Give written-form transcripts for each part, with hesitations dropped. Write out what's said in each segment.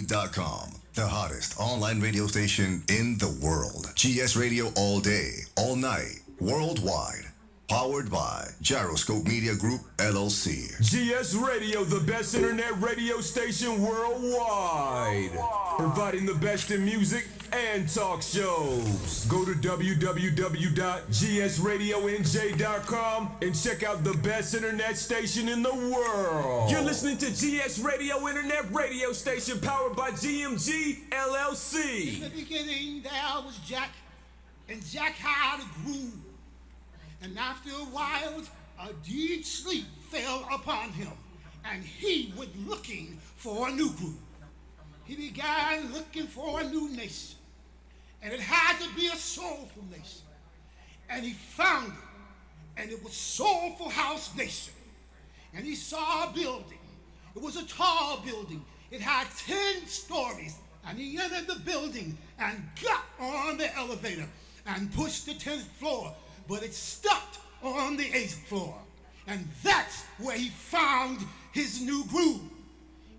GSRadio.com, the hottest online radio station in the world. GS Radio all day, all night, worldwide. Powered by Gyroscope Media Group, LLC. GS Radio, the best internet radio station worldwide. Providing the best in music and talk shows. Go to www.gsradionj.com and check out the best internet station in the world. You're listening to GS Radio, internet radio station powered by GMG, LLC. In the beginning, there was Jack, and Jack had a groove. And after a while, a deep sleep fell upon him, and he went looking for a new groove. He began looking for a new nation, and it had to be a soulful nation. And he found it, and it was Soulful House Nation. And he saw a building. It was a tall building. It had 10 stories, and he entered the building and got on the elevator and pushed the 10th floor. But it stopped on the 8th floor. And that's where he found his new groove.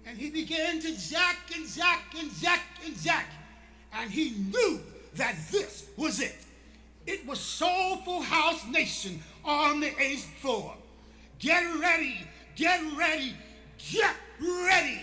And he began to jack and jack and jack and jack. And he knew that this was it. It was Soulful House Nation on the 8th floor. Get ready, get ready, get ready.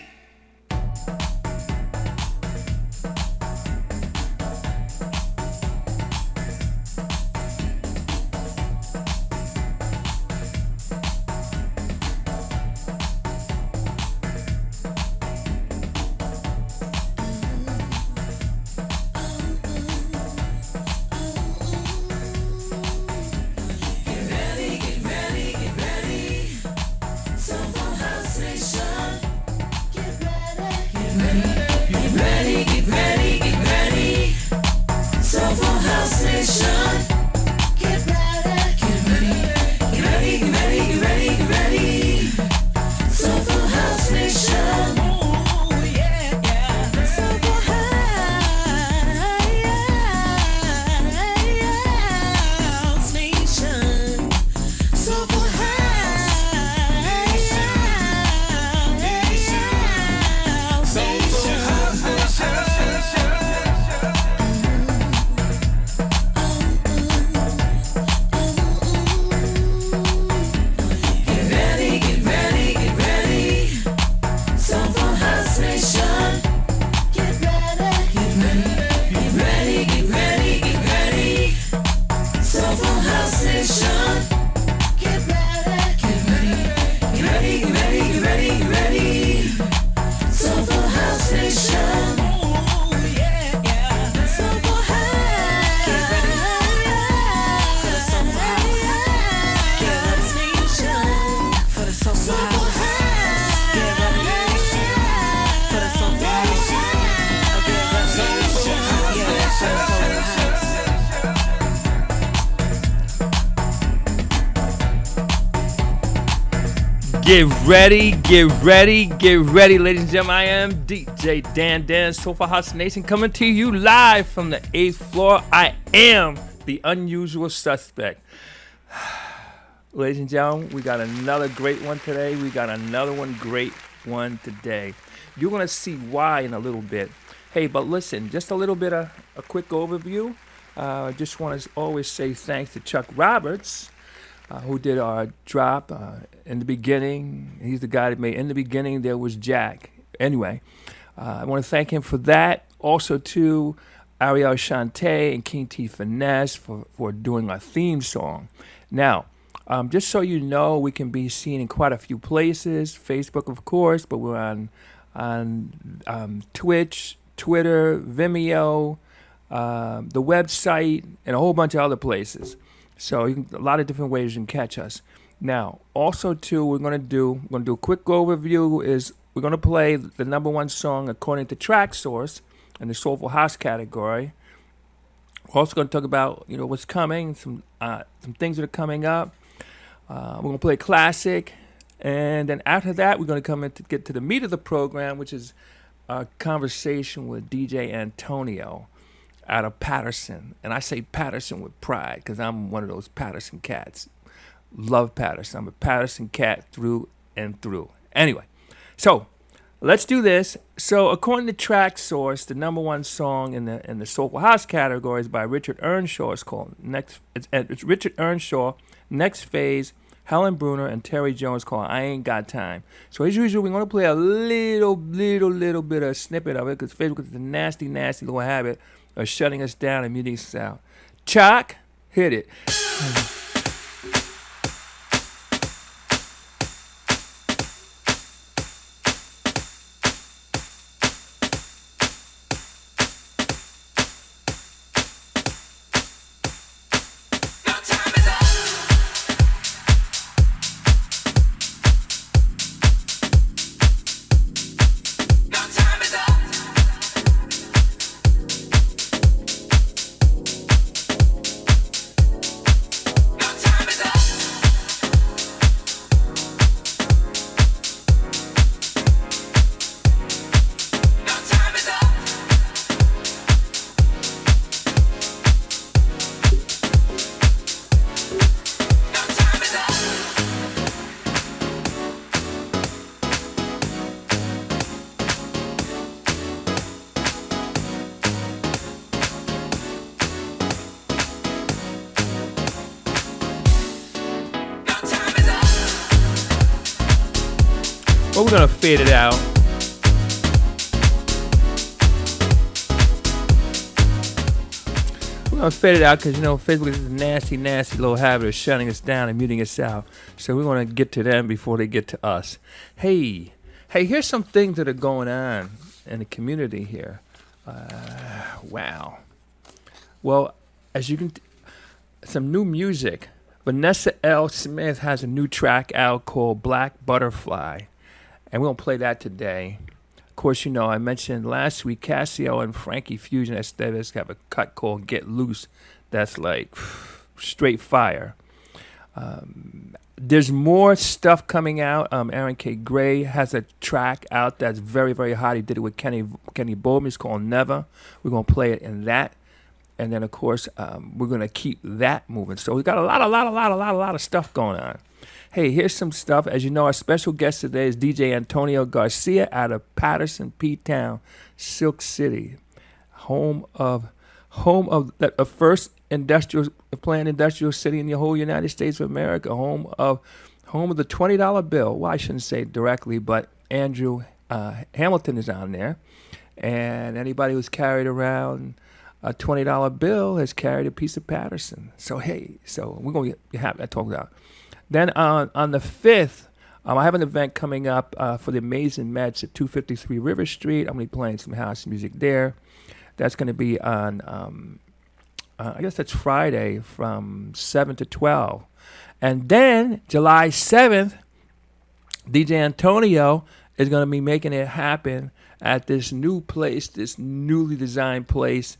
Get ready, get ready, get ready, ladies and gentlemen. I am DJ Dan, Soulful House Nation, coming to you live from the 8th floor. I am the unusual suspect. Ladies and gentlemen, we got another great one today. We got another great one today. You're going to see why in a little bit. Hey, but listen, just a little bit of a quick overview. I just want to always say thanks to Chuck Roberts, who did our drop in the beginning. He's the guy that made In the Beginning There Was Jack. Anyway, I want to thank him for that. Also to Ariel Shante and King T Finesse for doing our theme song. Now, just so you know, we can be seen in quite a few places. Facebook, of course, but we're on Twitch, Twitter, Vimeo, the website, and a whole bunch of other places. So a lot of different ways you can catch us. Now, also too, we're gonna do a quick overview. We're gonna play the number one song according to Track Source in the Soulful House category. We're also gonna talk about what's coming, some things that are coming up. We're gonna play a classic, and then after that, we're gonna come in to get to the meat of the program, which is a conversation with DJ Antonio out of Paterson. And I say Paterson with pride because I'm one of those Paterson cats. Love Paterson. I'm a Paterson cat through and through. Anyway, so Let's do this. So, according to Track Source, the number one song in the Soulful House category is by Richard Earnshaw. It's called It's Richard Earnshaw, Next Phase, Helen Bruner, and Terry Jones called I Ain't Got Time. So as usual, we're going to play a little bit of a snippet of it because Facebook is a nasty little habit of shutting us down and muting us out. Chuck, hit it. Well, we're going to fade it out. We're going to fade it out because, Facebook is a nasty little habit of shutting us down and muting us out. So we're going to get to them before they get to us. Hey, here's some things that are going on in the community here. Wow. Well, as you can, some new music. Vanessa L. Smith has a new track out called Black Butterfly. And we're going to play that today. Of course, I mentioned last week Casio and Frankie Fusion Aesthetics have a cut called Get Loose. That's like straight fire. There's more stuff coming out. Aaron K. Gray has a track out that's very, very hot. He did it with Kenny Bowman. It's called Never. We're going to play it in that. And then, of course, we're going to keep that moving. So we got a lot of stuff going on. Hey, here's some stuff. As you know, our special guest today is DJ Antonio Garcia out of Paterson, P-Town, Silk City, home of the first planned industrial city in the whole United States of America, home of the $20 bill. Well, I shouldn't say directly, but Andrew Hamilton is on there, and anybody who's carried around a $20 bill has carried a piece of Paterson. So we're going to have that talked about. Then on the 5th, I have an event coming up for the Amazing Mets at 253 River Street. I'm going to be playing some house music there. That's going to be on, I guess that's Friday from 7 to 12. And then July 7th, DJ Antonio is going to be making it happen at this new place, this newly designed place,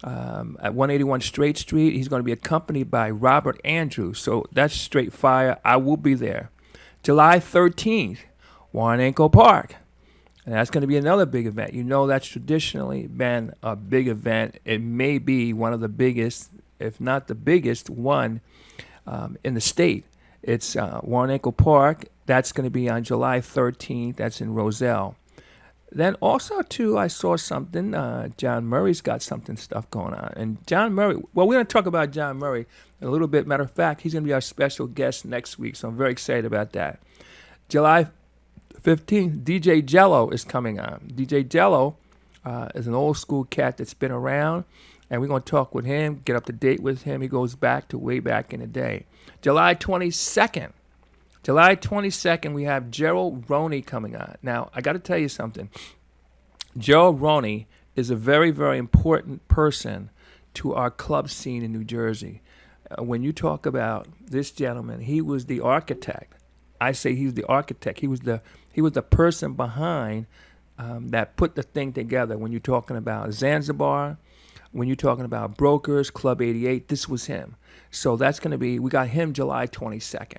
at 181 Straight Street. He's going to be accompanied by Robert Andrews. So that's straight fire. I will be there. July 13th, Warren Ankle Park. And that's going to be another big event. That's traditionally been a big event. It may be one of the biggest, if not the biggest one in the state. It's Warren Ankle Park. That's going to be on July 13th. That's in Roselle. Then also, too, I saw something. John Murray's got stuff going on. And John Murray, well, we're going to talk about John Murray in a little bit. Matter of fact, he's going to be our special guest next week, so I'm very excited about that. July 15th, DJ Jello is coming on. DJ Jello is an old school cat that's been around, and we're going to talk with him, get up to date with him. He goes back to way back in the day. July 22nd, we have Gerald Roney coming on. Now, I got to tell you something. Gerald Roney is a very, very important person to our club scene in New Jersey. When you talk about this gentleman, he was the architect. I say he was the architect. He was the person behind that put the thing together. When you're talking about Zanzibar, when you're talking about Brokers, Club 88, this was him. So that's going to be, we got him July 22nd.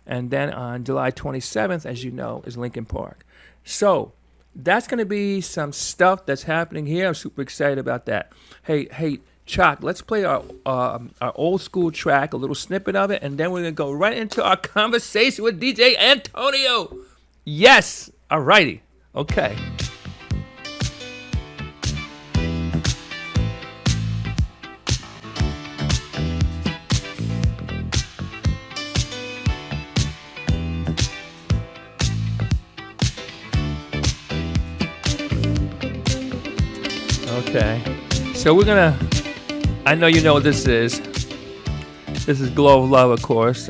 And then on July 27th, as you know, is Lincoln Park. So that's going to be some stuff that's happening here. I'm super excited about that. Hey, Chuck, let's play our old school track, a little snippet of it, and then we're going to go right into our conversation with DJ Antonio. Yes. All righty. Okay. Okay. So we're gonna. I know you know what this is. This is Glow of Love, of course.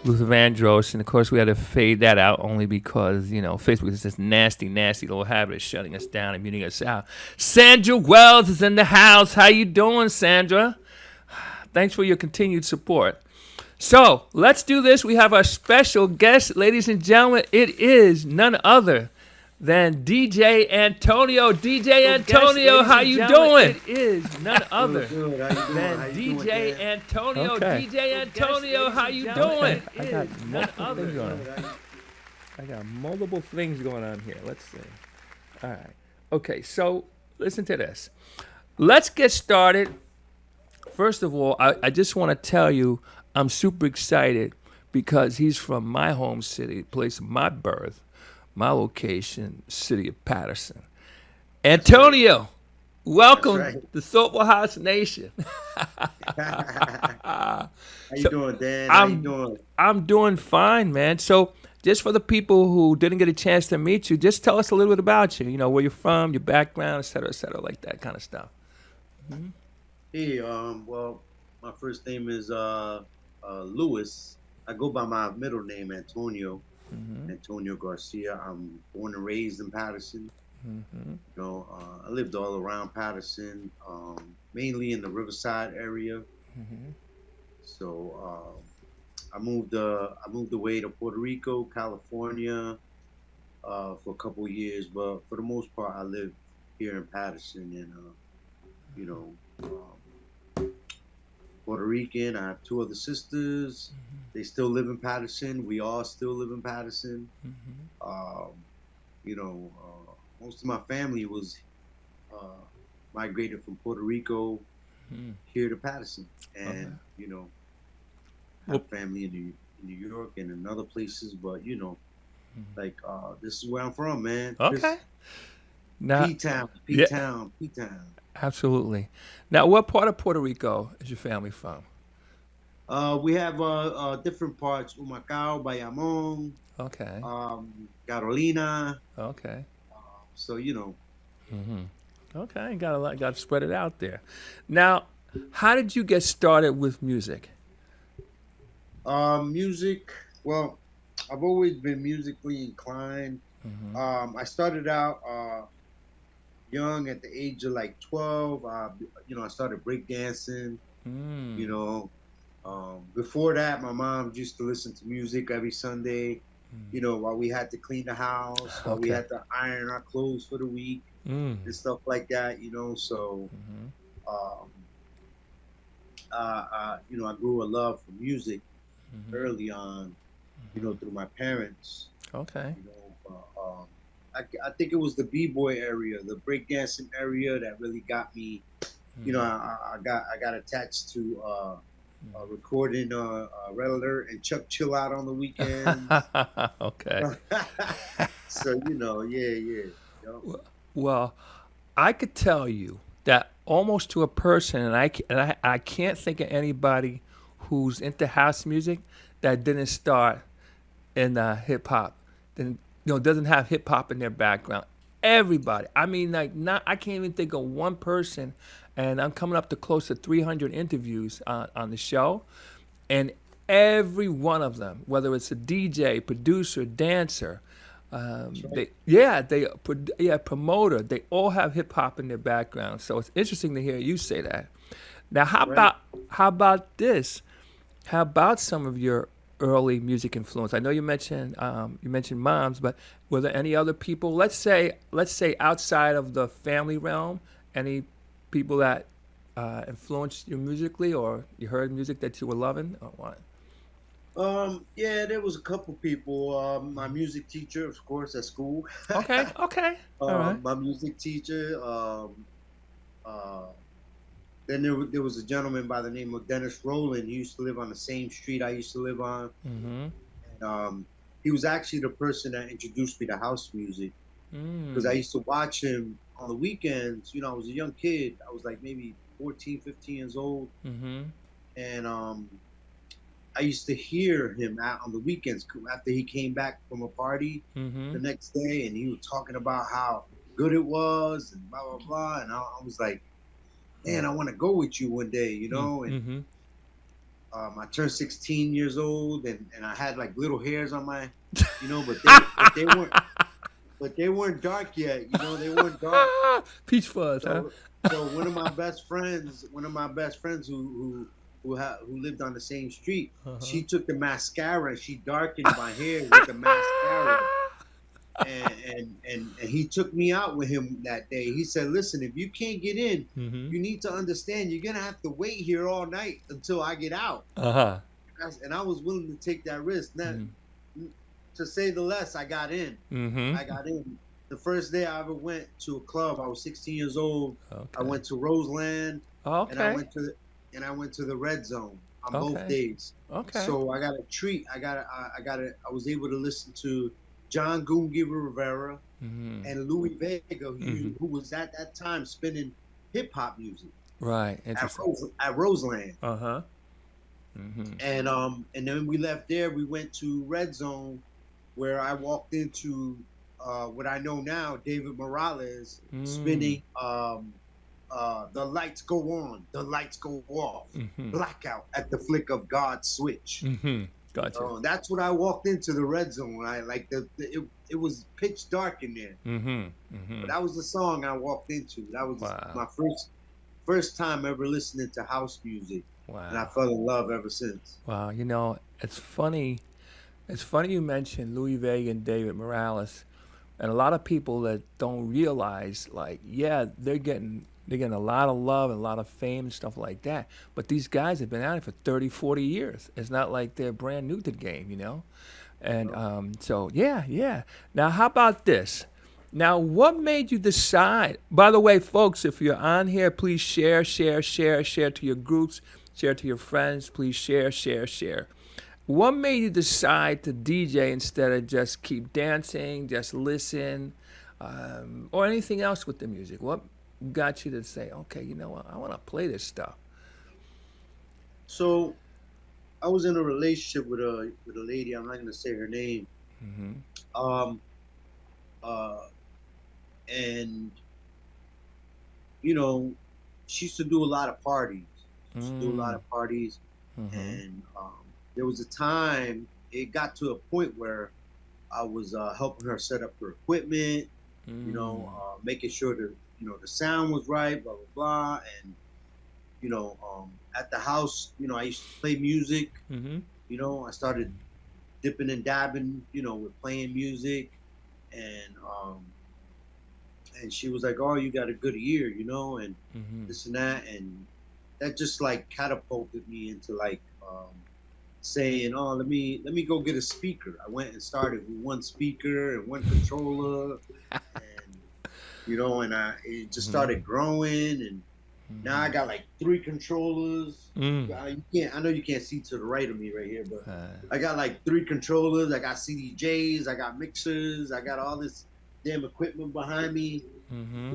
Luther Vandross, and of course we had to fade that out only because Facebook is this nasty, nasty little habit of shutting us down and muting us out. Sandra Wells is in the house. How you doing, Sandra? Thanks for your continued support. So let's do this. We have our special guest, ladies and gentlemen. It is none other than DJ Antonio. DJ Antonio, how you doing? It is none other than DJ Antonio. Okay. DJ Antonio, how you doing? I got multiple things going on. I got multiple things going on here. Let's see. All right. Okay, so listen to this. Let's get started. First of all, I just want to tell you I'm super excited because he's from my home city, place of my birth, my location, city of Paterson. Antonio, welcome to Soulful House Nation. How you doing, Dan? How you doing? I'm doing fine, man. So just for the people who didn't get a chance to meet you, just tell us a little bit about you. Where you're from, your background, et cetera, like that kind of stuff. Mm-hmm. Hey, well, my first name is Louis. I go by my middle name, Antonio. Mm-hmm. Antonio Garcia. I'm born and raised in Paterson. Mm-hmm. I lived all around Paterson, mainly in the Riverside area. Mm-hmm. So I moved away to Puerto Rico, California, for a couple of years, but for the most part, I live here in Paterson, and Puerto Rican. I have two other sisters. Mm-hmm. They still live in Paterson. We all still live in Paterson. Mm-hmm. Most of my family was migrated from Puerto Rico here to Paterson, and have family in New York and in other places. But this is where I'm from, man. Okay. Now, P-Town. Absolutely. Now, what part of Puerto Rico is your family from? We have different parts: Humacao, Bayamón. Okay. Carolina. Okay. So Mm-hmm. Okay, got to spread it out there. Now, how did you get started with music? Music. Well, I've always been musically inclined. Mm-hmm. I started out young at the age of like 12. I started breakdancing. Before that, my mom used to listen to music every Sunday, while we had to clean the house, while we had to iron our clothes for the week and stuff like that, so I grew a love for music early on, through my parents. Okay. I think it was the b-boy area, the breakdancing area that really got me. I got attached to recording Red Alert and Chuck Chill Out on the weekends. Okay. So yeah. Well, I could tell you that almost to a person, and I can't think of anybody who's into house music that didn't start in hip hop. Then doesn't have hip hop in their background. Everybody. I mean, I can't even think of one person, and I'm coming up to close to 300 interviews on the show, and every one of them, whether it's a DJ, producer, dancer, promoter, they all have hip hop in their background. So it's interesting to hear you say that. Now, how about this? How about some of your early music influence? I know you mentioned moms, but were there any other people? Let's say outside of the family realm, any people that influenced you musically, or you heard music that you were loving, or what? There was a couple people. My music teacher, of course, at school. Okay. All right. My music teacher. Then there was a gentleman by the name of Dennis Rowland. He used to live on the same street I used to live on. Mm-hmm. And, he was actually the person that introduced me to house music because I used to watch him on the weekends. You know, I was a young kid. I was like maybe 14, 15 years old. And I used to hear him out on the weekends after he came back from a party the next day, and he was talking about how good it was and blah, blah, blah. And I was like, man, I want to go with you one day, you know? And I turned 16 years old, and I had like little hairs on my, you know, but they weren't dark yet, you know, they weren't dark. Peach fuzz, huh? So one of my best friends who lived on the same street, she took the mascara and she darkened my hair with the mascara. And he took me out with him that day. He said, listen, if you can't get in, you need to understand you're gonna have to wait here all night until I get out. And I was willing to take that risk. Now, to say the less, I got in. I got in. The first day I ever went to a club, I was 16 years old. I went to Roseland, and I went to the Red Zone on both days. So I got a treat. I was able to listen to John Goongiver Rivera and Louis Vega, who was at that time spinning hip hop music. Right. At Roseland. And then we left there. We went to Red Zone, where I walked into what I know now, David Morales spinning The Lights Go On, The Lights Go Off, Blackout at the Flick of God's Switch. Gotcha. That's what I walked into the Red Zone. I like it was pitch dark in there. But that was the song I walked into. That was my first time ever listening to house music. And I fell in love ever since. Wow, you know, it's funny. It's funny you mentioned Louis Vega and David Morales, and a lot of people that don't realize, like, yeah, they're getting a lot of love and a lot of fame and stuff like that. But these guys have been at it for 30, 40 years. It's not like they're brand new to the game, you know? And so, yeah. Now, how about this? Now, what made you decide? By the way, folks, if you're on here, please share to your groups, share to your friends. Please share. What made you decide to DJ instead of just keep dancing, just listen, or anything else with the music? What got you to say, okay, you know what, I want to play this stuff? So I was in a relationship with a lady. I'm not going to say her name. And you know, she used to do a lot of parties. And there was a time it got to a point where I was helping her set up her equipment, you know, making sure that, you know, the sound was right, blah, blah, blah. And, you know, at the house, you know, I used to play music. You know, I started dipping and dabbing, you know, with playing music. And she was like, oh, you got a good ear, you know, and this and that. And that just like catapulted me into like saying, oh, let me go get a speaker. I went and started with one speaker and one controller. And, you know, and it just started growing, and now I got like 3 controllers. I know you can't see to the right of me right here, but I got like 3 controllers. I got CDJs, I got mixers, I got all this damn equipment behind me.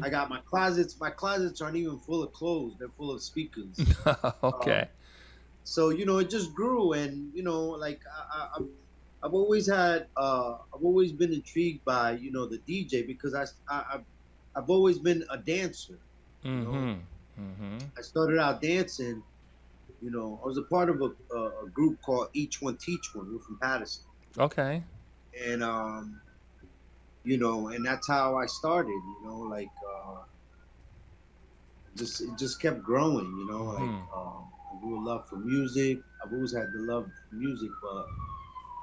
I got my closets. My closets aren't even full of clothes; they're full of speakers. Okay. So you know, it just grew, and you know, like I've always been intrigued by, you know, the DJ, because I've always been a dancer. You know? I started out dancing. You know, I was a part of a group called Each One Teach One. We're from Paterson. Okay. And you know, and that's how I started. You know, like it just kept growing. You know, like I grew a love for music. I've always had the love for music, but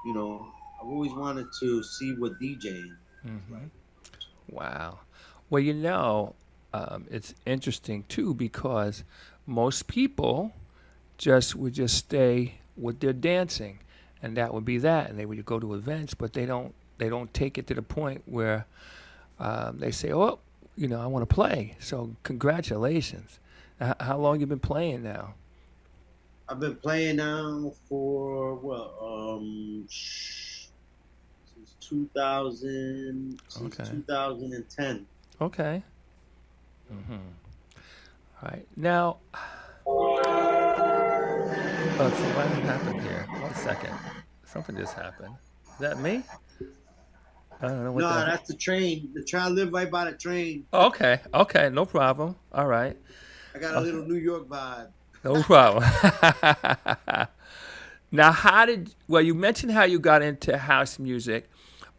you know, I've always wanted to see what DJing is like. Wow. Well, you know, it's interesting too, because most people would just stay with their dancing, and that would be that, and they would go to events, but they don't take it to the point where they say, oh, you know, I want to play. So congratulations. How long you been playing now? I've been playing now for since Okay. 2010. Okay. All right. Now, let's see what happened here. 1 second. Something just happened. Is that me? I don't know what No, that. that's the train. The train, I live right by the train. Okay. Okay. No problem. All right. I got a little New York vibe. No problem. Now, well, you mentioned how you got into house music,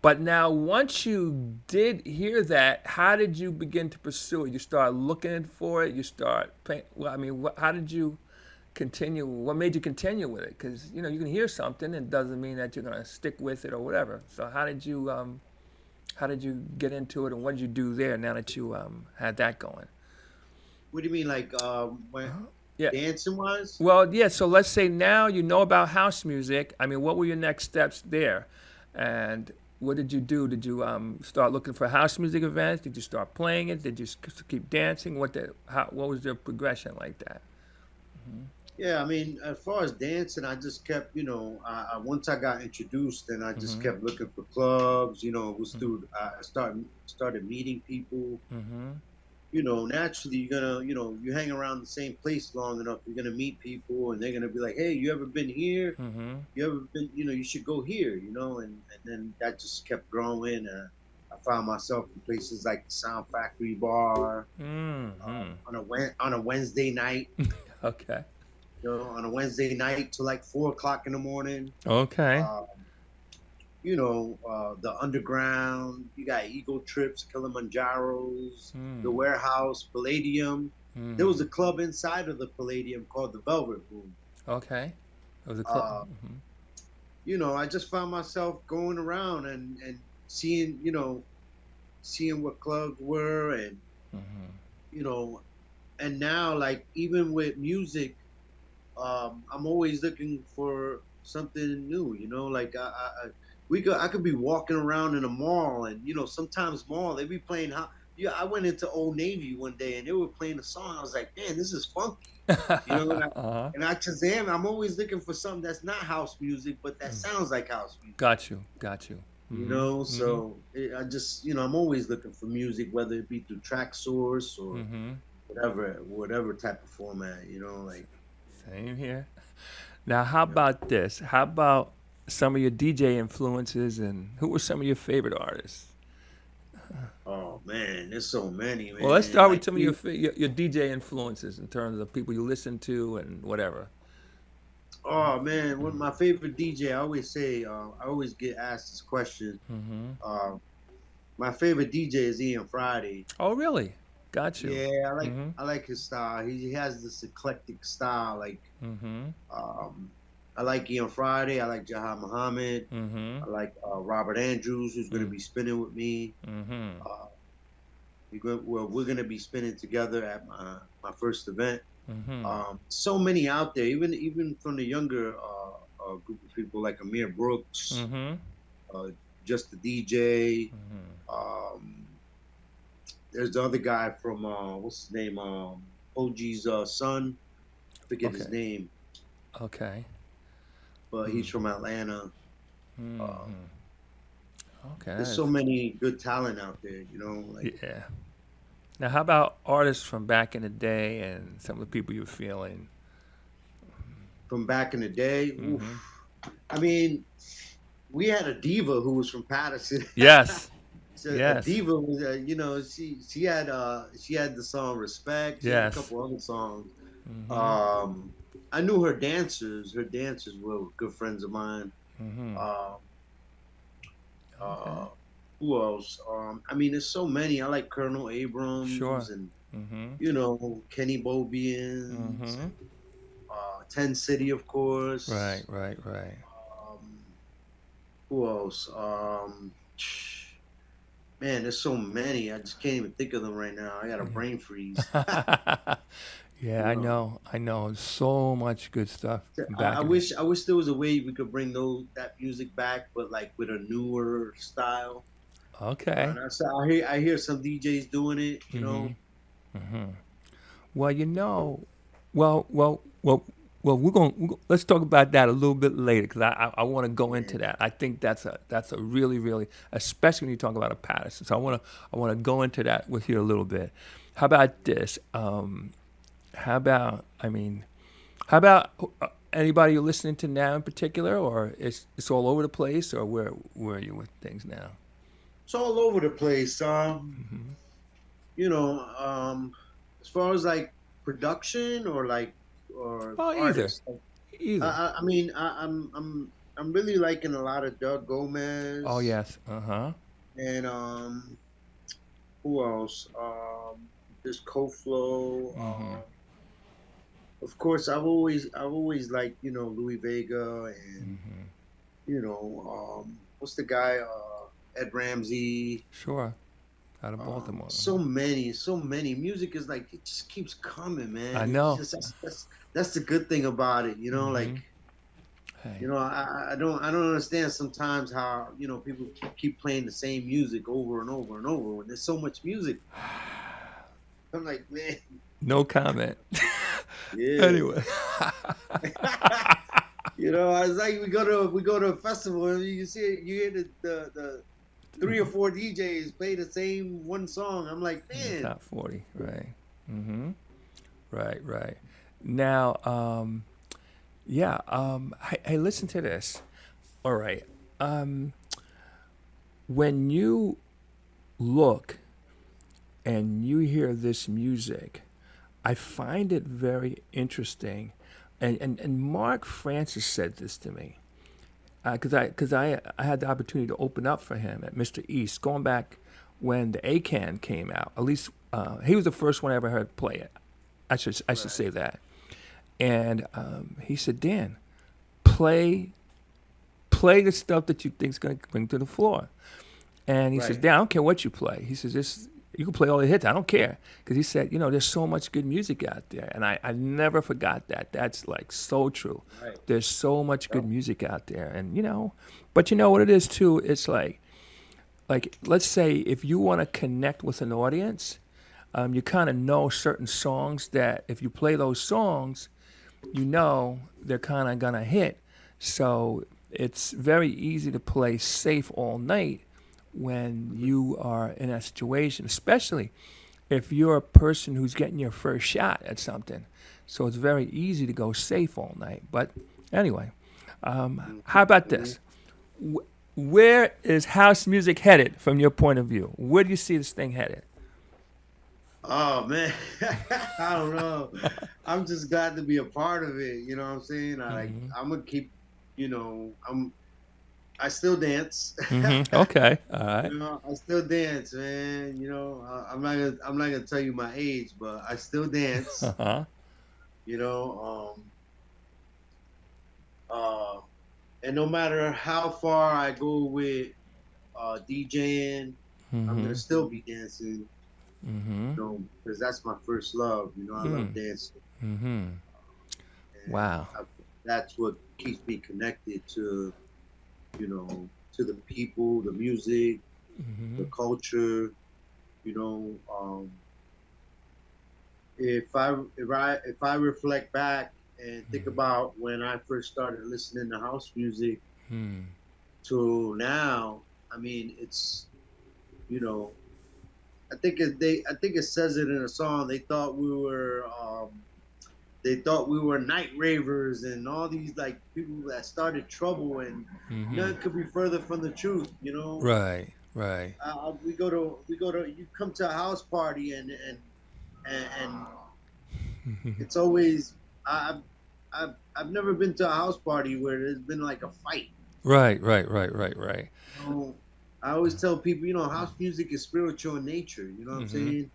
but now once you did hear that, how did you begin to pursue it? You start looking for it, you start playing, well, I mean, how did you continue? What made you continue with it? Because, you can hear something and it doesn't mean that you're going to stick with it or whatever. So how did you get into it and what did you do there now that you had that going? What do you mean, like when Yeah. dancing wise? Well, yeah. So let's say now you know about house music. I mean, what were your next steps there, and what did you do? Did you start looking for house music events? Did you start playing it? Did you keep dancing? What was your progression like that? Yeah, I mean, as far as dancing, I just kept, once I got introduced, then I just kept looking for clubs. It was through I started meeting people. Naturally you're gonna, you hang around the same place long enough, you're gonna meet people, and they're gonna be like, "Hey, you ever been here? You ever been? You should go here." And then that just kept growing. I found myself in places like the Sound Factory Bar on a Wednesday night. Okay. On a Wednesday night till like 4 o'clock in the morning. Okay. The underground, you got Ego Trips, Kilimanjaros, the Warehouse, Palladium. There was a club inside of the Palladium called the Velvet Room. Okay. It was a club. I just found myself going around and seeing what clubs were, and and now, like, even with music, I'm always looking for something new. Like I could be walking around in a mall, and sometimes mall they be playing I went into Old Navy one day and they were playing a song. I was like, man, this is funky. And I Shazam. I'm always looking for something that's not house music, but that sounds like house music. Got you. So I just, I'm always looking for music, whether it be through Track Source or whatever type of format. Like. Same here. Now, how about this? How about some of your DJ influences, and who were some of your favorite artists? Oh man, there's so many, man. Well, let's start with some of your DJ influences in terms of people you listen to and whatever. Oh man, one of my favorite DJ. I always say, I always get asked this question. My favorite DJ is Ian Friday. Oh, really? Got you. Yeah, I like his style. He has this eclectic style. Like, I like Ian Friday. I like Jahad Muhammad. I like Robert Andrews, who's going to be spinning with me. We're going to be spinning together at my first event. So many out there, even from the younger group of people like Amir Brooks, Just the DJ. There's the other guy from what's his name? OG's son. I forget his name. Okay. But he's from Atlanta. Okay. There's so many good talent out there, Yeah. Now, how about artists from back in the day and some of the people you're feeling? From back in the day? Oof. I mean, we had a diva who was from Paterson. Yes. So yes. A diva was, she had the song Respect. She had a couple other songs. I knew her dancers. Her dancers were good friends of mine. Who else? I mean, there's so many. I like Colonel Abrams and Kenny Bobian, 10 City, of course. Right. Who else? Man, there's so many. I just can't even think of them right now. I got a brain freeze. Yeah, I know. So much good stuff. I wish there was a way we could bring that music back, but like with a newer style. Okay. I hear some DJs doing it. Well, well, Well, let's talk about that a little bit later because I want to go into that. I think that's a really really, especially when you talk about a Paterson. So I want to go into that with you a little bit. How about this? How about anybody you're listening to now in particular, or it's all over the place, or where are you with things now? It's all over the place. You know, as far as like production or Oh, either. artists. Either. I mean, I'm really liking a lot of Doug Oh Gomez yes. Uh-huh. and who else? There's Koflo. Of course, I've always liked Louis Vega and what's the guy Ed Ramsey. Sure. Out of Baltimore. So many. Music is like it just keeps coming, man. I know. It's just, that's the good thing about it, like. Hey. I don't understand sometimes how people keep playing the same music over and over and over when there's so much music. I'm like, man. No comment. Yeah. Anyway. It's like we go to a festival and you hear the 3 or 4 DJs play the same one song. I'm like, man. Top 40, right? Mm-hmm. Right. Now, hey, listen to this. All right. When you look and you hear this music, I find it very interesting. And Mark Francis said this to me. Because I had the opportunity to open up for him at Mr. East, going back when the ACAN came out. At least he was the first one I ever heard play it. I should say that. And he said, Dan, play the stuff that you think's going to bring to the floor. And he says, Dan, I don't care what you play. He says, you can play all the hits. I don't care. Because he said, there's so much good music out there. And I never forgot that. That's like so true. Right. There's so much good music out there. And, but you know what it is too? It's like let's say if you want to connect with an audience, you kind of know certain songs that if you play those songs, they're kind of going to hit. So it's very easy to play safe all night when you are in a situation, especially if you're a person who's getting your first shot at something. So it's very easy to go safe all night. But anyway, how about this? Where is house music headed from your point of view? Where do you see this thing headed? Oh man, I don't know. I'm just glad to be a part of it. You know what I'm saying? I'm gonna keep. I still dance. Okay, all right. I still dance, man. I'm not gonna tell you my age, but I still dance. And no matter how far I go with DJing, I'm gonna still be dancing. Because that's my first love. I love dancing. Wow. That's what keeps me connected to, to the people, the music, the culture. If I reflect back and think about when I first started listening to house music to now, I mean, it's, I think it says it in a song. They thought we were night ravers and all these like people that started trouble, and none could be further from the truth. Right. We go to you come to a house party and it's always I've never been to a house party where there's been like a fight. Right. I always tell people, house music is spiritual in nature. You know what I'm saying?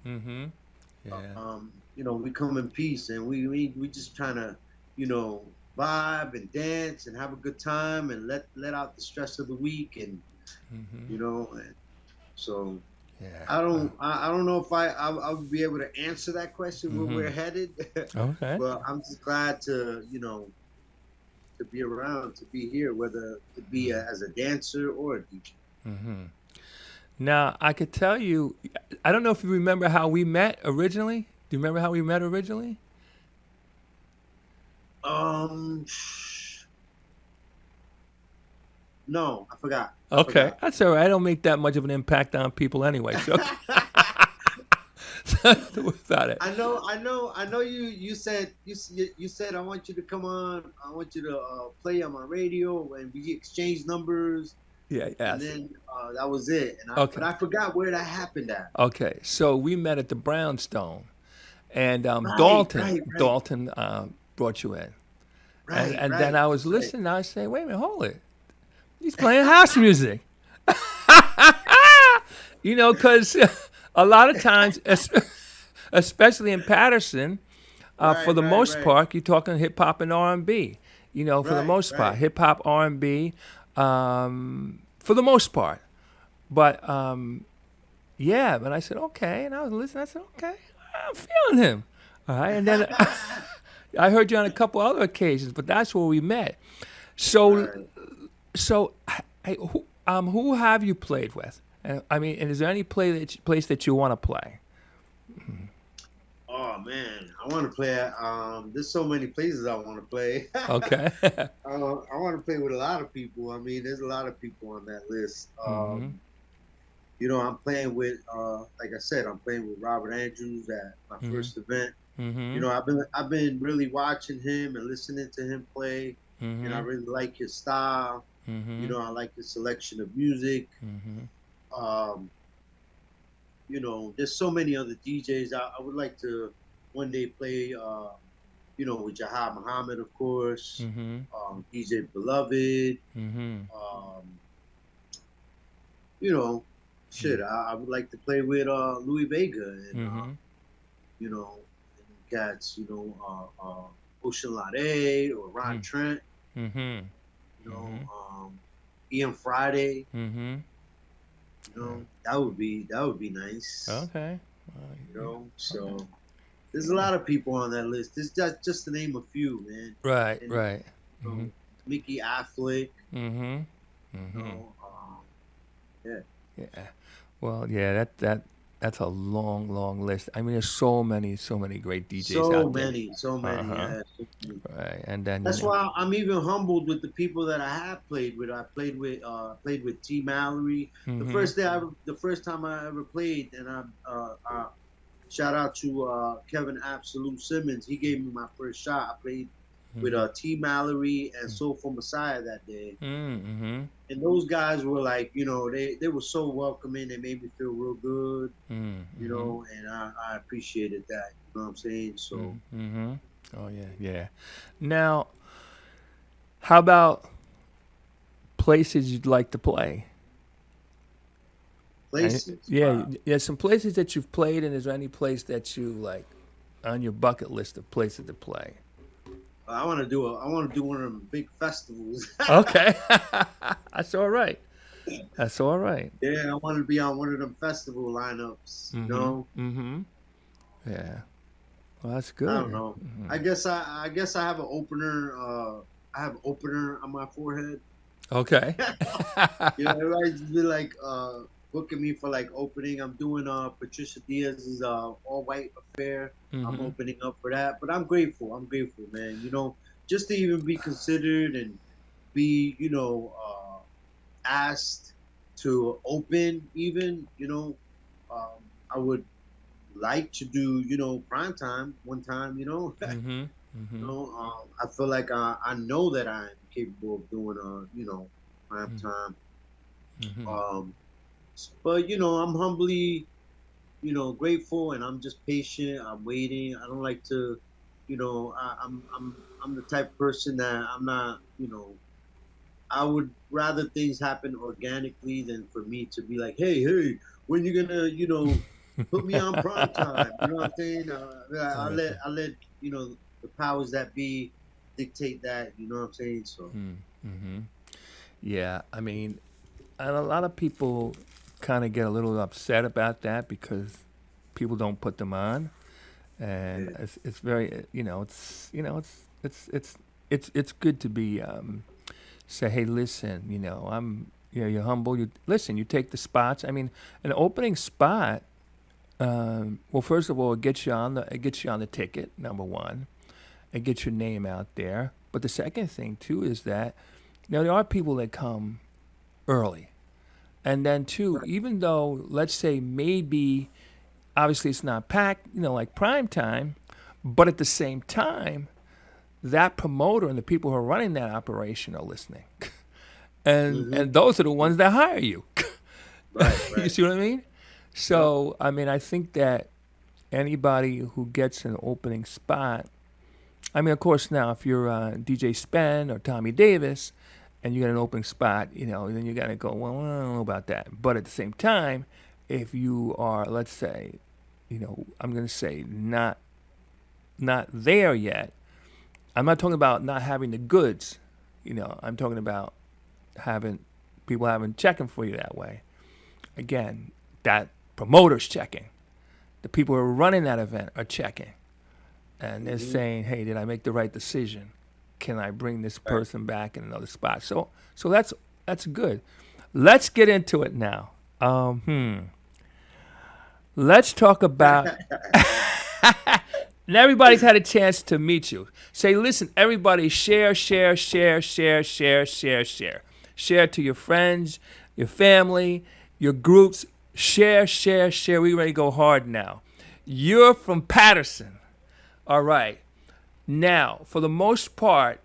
Yeah. We come in peace and we just trying to, vibe and dance and have a good time and let out the stress of the week and, and so I don't know if I'll be able to answer that question where we're headed. Okay. But I'm just glad to be around, to be here, whether it be as a dancer or a DJ. Now, I could tell you, I don't know if you remember how we met originally. Do you remember how we met originally? Um, no, I forgot. Okay, that's all right. I don't make that much of an impact on people anyway. So without it. I know. You said you said I want you to come on. I want you to play on my radio, and we exchanged numbers, Yeah, and yes. then that was it. Okay. But I forgot where that happened at. Okay, so we met at the Brownstone, and Right, right, right, Dalton brought you in, right, and then right. I was That's right. listening. I say, wait a minute, hold it. He's playing house music. Because a lot of times, especially in Paterson, for the most Right. part, you're talking hip hop and R&B. For the most part, Right. hip hop, R&B, for the most part. But yeah, but I said okay, and I was listening. I said okay, I'm feeling him. All right, and then I heard you on a couple other occasions, but that's where we met. So, Right. so, who have you played with? And is there any place that you want to play? Oh man, I want to play at. There's so many places I want to play. Okay. I want to play with a lot of people. I mean, there's a lot of people on that list. I'm playing with, like I said, I'm playing with Robert Andrews at my first event. Mm-hmm. I've been really watching him and listening to him play, and I really like his style. Mm-hmm. I like his selection of music. Mm-hmm. There's so many other DJs. I would like to one day play, with Jahad Muhammad, of course, Mm-hmm. DJ Beloved. Mm-hmm. I would like to play with Louis Vega and, Mm-hmm. and cats, Ocean Lade or Ron Trent, Mm-hmm. Ian Friday. Mm-hmm. That would be nice. Okay. So there's a lot of people on that list. This just to name a few, man. Right. And, Right. Mickey Affleck. Mm-hmm. You Mm-hmm. know, yeah. Yeah. Well, yeah. That's a long list. There's so many great DJs out there. So many. Uh-huh. Yeah, so many. Right. And then That's why I'm even humbled with the people that I have played with. I played with T. Mallory. Mhm. The first time I ever played, and I shout out to Kevin Absolute Simmons. He gave me my first shot. I played with T. Mallory and Soulful Messiah that day. Mm-hmm. And those guys were like, they were so welcoming. They made me feel real good, Mm-hmm. and I appreciated that. You know what I'm saying? So. Mm-hmm. Oh yeah. Now, how about places you'd like to play? Places. Yeah, some places that you've played, and is there any place that you like on your bucket list of places to play? I want to do one of them big festivals. Okay, that's all right. That's all right. Yeah, I want to be on one of them festival lineups. Mm-hmm. Yeah. Well, that's good. I don't know. Mhm. I guess I have an opener. I have opener on my forehead. Okay. Everybody's been like booking me for like opening. I'm doing Patricia Diaz's All White Affair. I'm Mhm. opening up for that, but I'm grateful, man. Just to even be considered and be, asked to open. Even, I would like to do, prime time one time. Mhm. Mhm. I feel like I know that I'm capable of doing prime time. Mhm. But I'm humbly, grateful, and I'm just patient. I'm waiting. I don't like to, I'm the type of person that I'm not, I would rather things happen organically than for me to be like, hey, when you gonna, put me on prime time? You know what I'm saying? I let the powers that be dictate that. You know what I'm saying? So. Mm-hmm. Yeah, and a lot of people kind of get a little upset about that because people don't put them on, and Yeah. it's very it's good to be say, hey, listen, you're humble, you listen, you take the spots. An opening spot. Well, first of all, it gets you on the ticket, number one. and get your name out there. But the second thing too is that there are people that come early, and then too, even though let's say maybe obviously it's not packed, like prime time, but at the same time, that promoter and the people who are running that operation are listening, and those are the ones that hire you. Right. You see what I mean? So I mean, I think that anybody who gets an opening spot, I mean, of course, now if you're DJ Spen or Tommy Davis, and you get an opening spot, then you got to go, well, I don't know about that. But at the same time, if you are, let's say, I'm going to say not there yet. I'm not talking about not having the goods. I'm talking about people checking for you that way. Again, that promoter's checking. The people who are running that event are checking. And they're saying, hey, did I make the right decision? Can I bring this person back in another spot? So that's good. Let's get into it now. Let's talk about. And everybody's had a chance to meet you. Say, listen, everybody, share. Share to your friends, your family, your groups. Share. We ready to go hard now. You're from Paterson. All right. Now, for the most part,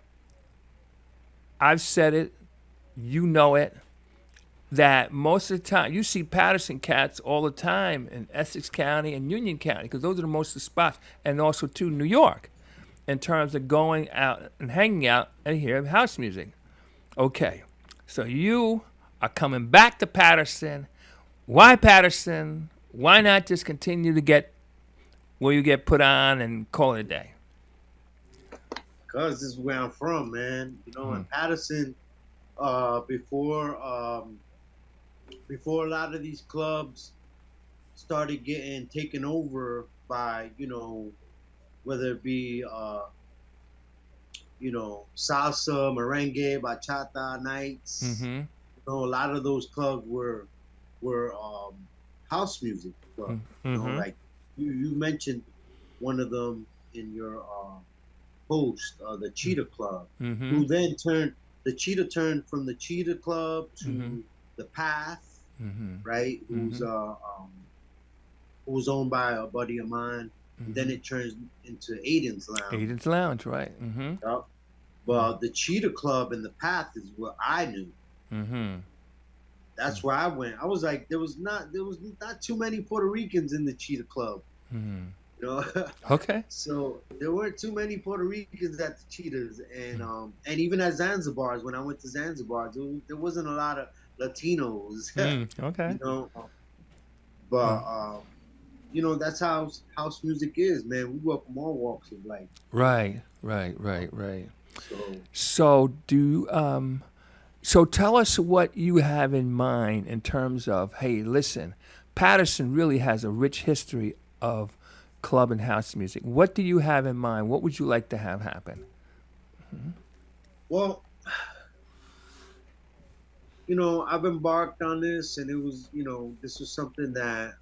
I've said it, you know it, that most of the time, you see Paterson cats all the time in Essex County and Union County, because those are the most of the spots, and also to New York, in terms of going out and hanging out and hearing house music. Okay, so you are coming back to Paterson. Why Paterson? Why not just continue to get where you get put on and call it a day? Because this is where I'm from, man. In Paterson, before a lot of these clubs started getting taken over by, whether it be, salsa, merengue, bachata nights. A lot of those clubs were house music clubs. Like you mentioned one of them in your post, the Cheetah Club, who then turned from the Cheetah Club to the Path, right? Who's owned by a buddy of mine. And then it turns into Aiden's Lounge. Aiden's Lounge, right? Yep. But the Cheetah Club and the Path is what I knew. That's where I went. I was like, there was not too many Puerto Ricans in the Cheetah Club. Okay. So there weren't too many Puerto Ricans at the Cheetahs, and even at Zanzibar's, when I went to Zanzibar, there wasn't a lot of Latinos. Okay. But that's how house music is, man. We welcome all walks of life. Right. So so tell us what you have in mind in terms of, hey, listen, Paterson really has a rich history of club and house music. What do you have in mind? What would you like to have happen? Well, I've embarked on this, and it was, this was something that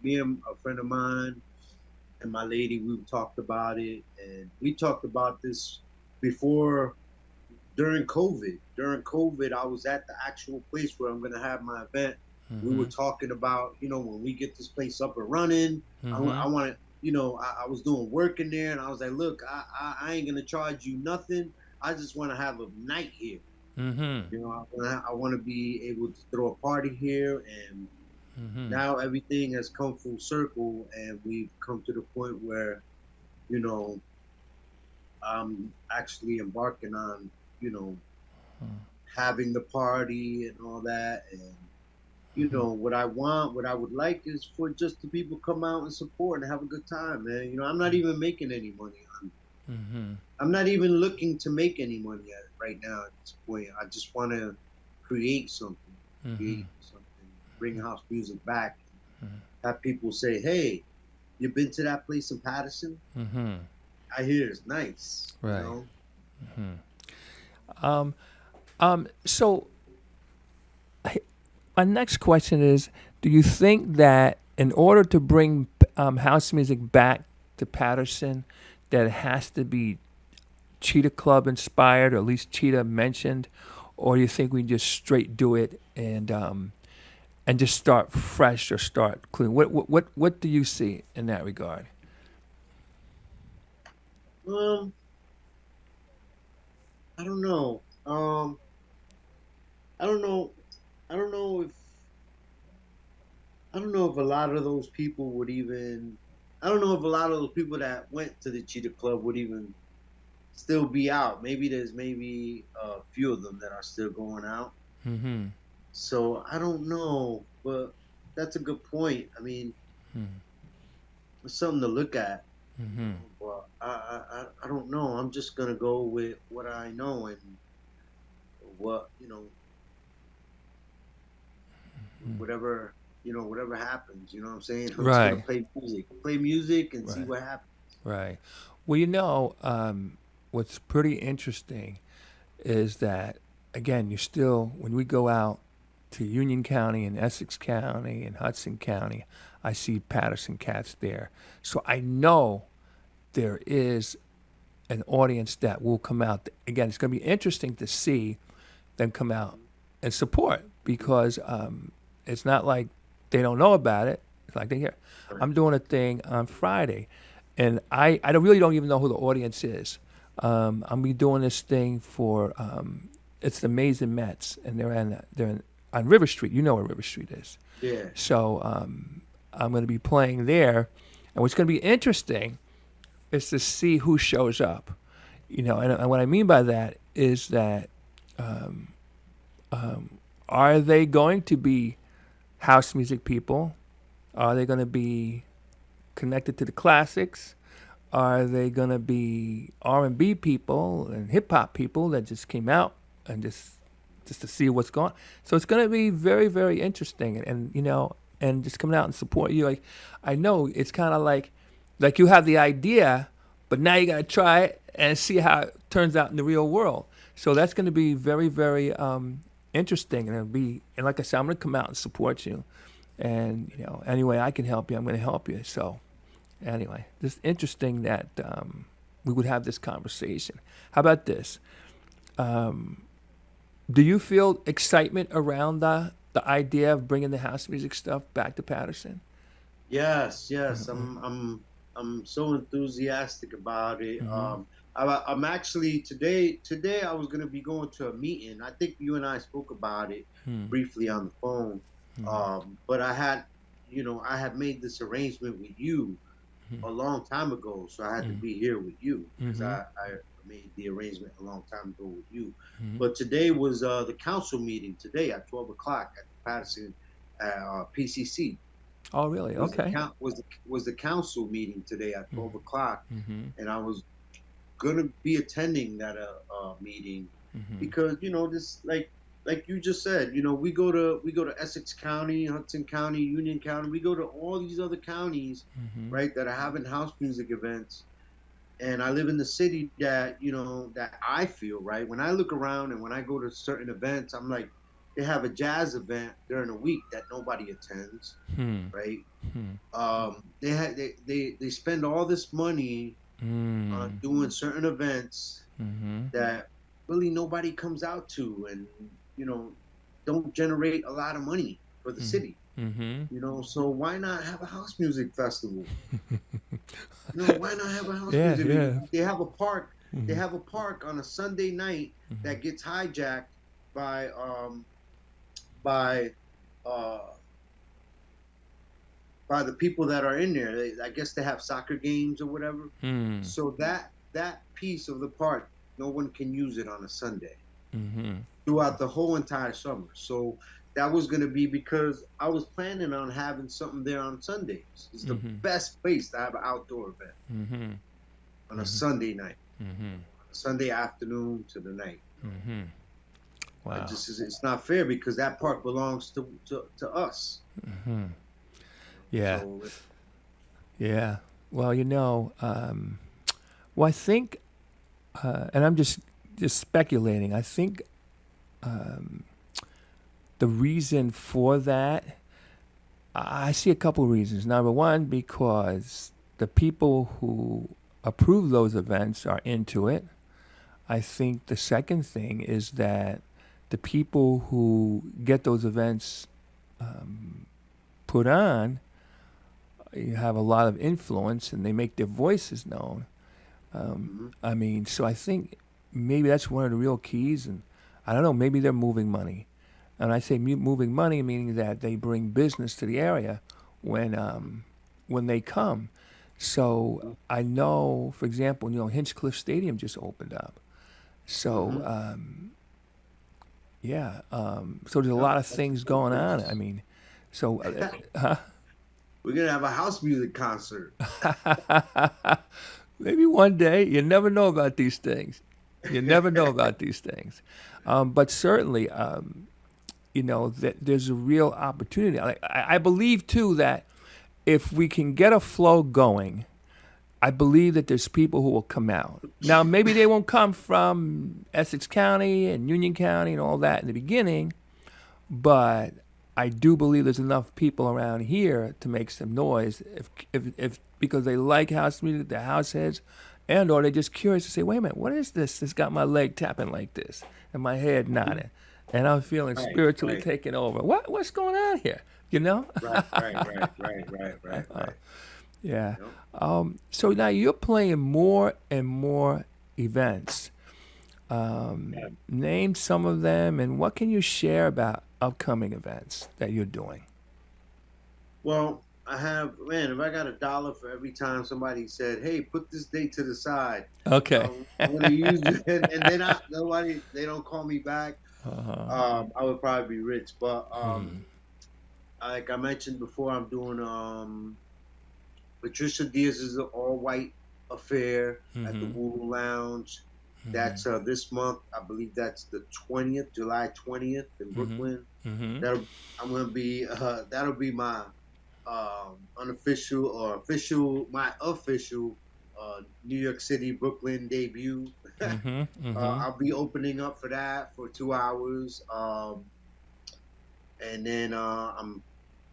me and a friend of mine and my lady, we talked about it, and we talked about this before, during COVID. During COVID, I was at the actual place where I'm going to have my event. We were talking about, when we get this place up and running, I want to, I was doing work in there, and I was like, look, I ain't going to charge you nothing. I just want to have a night here. I want to be able to throw a party here, and now everything has come full circle, and we've come to the point where, I'm actually embarking on, having the party and all that, and what I would like is for just the people come out and support and have a good time, man. I'm not even making any money on it. I'm not even looking to make any money right now at this point. I just want to create something, bring house music back, have people say, hey, you been to that place in Paterson? I hear it's nice. Right. So my next question is, do you think that in order to bring house music back to Paterson, that it has to be Cheetah Club inspired, or at least Cheetah mentioned, or do you think we just straight do it and just start fresh or start clean? What do you see in that regard? I don't know. I don't know. I don't know if I don't know if a lot of those people would even. I don't know if a lot of those people that went to the Cheetah Club would even still be out. Maybe there's maybe a few of them that are still going out. Mm-hmm. So I don't know, but that's a good point. I mean, it's something to look at. Mm-hmm. But I don't know. I'm just gonna go with what I know and what whatever whatever happens. You know what I'm saying? I'm just gonna play music, and see what happens. Right. Well, what's pretty interesting is that, again, when we go out to Union County and Essex County and Hudson County, I see Paterson cats there. So I know there is an audience that will come out. Again, it's going to be interesting to see them come out and support, because it's not like they don't know about it. It's like they hear. I'm doing a thing on Friday, and I really don't even know who the audience is. I'm be doing this thing for it's the Amazing Mets, and they're on River Street. You know where River Street is. Yeah. So I'm going to be playing there, and what's going to be interesting is to see who shows up. And what I mean by that is that are they going to be house music people? Are they going to be connected to the classics? Are they going to be R&B people and hip hop people that just came out and just to see what's going on? So it's going to be very, very interesting, and just coming out and support you. Like, I know it's kind of like you have the idea, but now you got to try it and see how it turns out in the real world. So that's going to be very, very interesting, and like I said, I'm going to come out and support you, and any way I can help you, I'm going to help you. So anyway, just interesting that we would have this conversation. How about this? Do you feel excitement around the idea of bringing the house music stuff back to Paterson? Yes. I'm so enthusiastic about it. Mm-hmm. I'm actually today I was going to be going to a meeting. I think you and I spoke about it briefly on the phone. But I had made this arrangement with you a long time ago, so I had to be here with you, because I made the arrangement a long time ago with you. But today was the council meeting today at 12 o'clock at the Paterson PCC. Oh, really? Okay. Was the council meeting today at 12 o'clock, and I was gonna be attending that meeting, because this, like you just said, we go to Essex County, Hudson County, Union County. We go to all these other counties, right, that are having house music events. And I live in the city that that I feel, right, when I look around and when I go to certain events, I'm like, they have a jazz event during the week that nobody attends, right? They spend all this money on doing certain events that really nobody comes out to, and don't generate a lot of money for the city. So why not have a house music festival? Why not have a house music? Yeah. They have a park. They have a park on a Sunday night that gets hijacked by the people that are in there. I guess they have soccer games or whatever. So that piece of the park, no one can use it on a Sunday throughout the whole entire summer. So that was going to be, because I was planning on having something there on Sundays. It's the best place to have an outdoor event on a Sunday night, Sunday afternoon to the night. Wow. It's not fair, because that park belongs to us. Yeah. So, yeah. Well, I think, and I'm just speculating, I think the reason for that, I see a couple reasons. Number one, because the people who approve those events are into it. I think the second thing is that the people who get those events put on, you have a lot of influence and they make their voices known. I mean, so I think maybe that's one of the real keys. And I don't know, maybe they're moving money. And I say moving money, meaning that they bring business to the area when they come. So I know, for example, Hinchcliffe Stadium just opened up. So so there's a lot of things going on. I mean, so We're gonna have a house music concert. maybe one day. You never know about these things. You never know about these things. But certainly, that there's a real opportunity. I believe too that if we can get a flow going, I believe that there's people who will come out. Now, maybe they won't come from Essex County and Union County and all that in the beginning, but I do believe there's enough people around here to make some noise if because they like house music, they're house heads, and or they're just curious to say, wait a minute, what is this? It's got my leg tapping like this and my head nodding, and I'm feeling spiritually taken over. What's going on here? Right. Yeah. So now you're playing more and more events. Name some of them, and what can you share about upcoming events that you're doing? Well, I have, if I got $1 for every time somebody said, "Hey, put this date to the side," okay, I'm gonna use it, and they don't call me back. I would probably be rich, but like I mentioned before, I'm doing Patricia Diaz's all-white affair at the Woo Lounge. That's this month. I believe that's the 20th, July 20th in Brooklyn. That'll be my official New York City, Brooklyn debut. I'll be opening up for that for 2 hours. And then I'm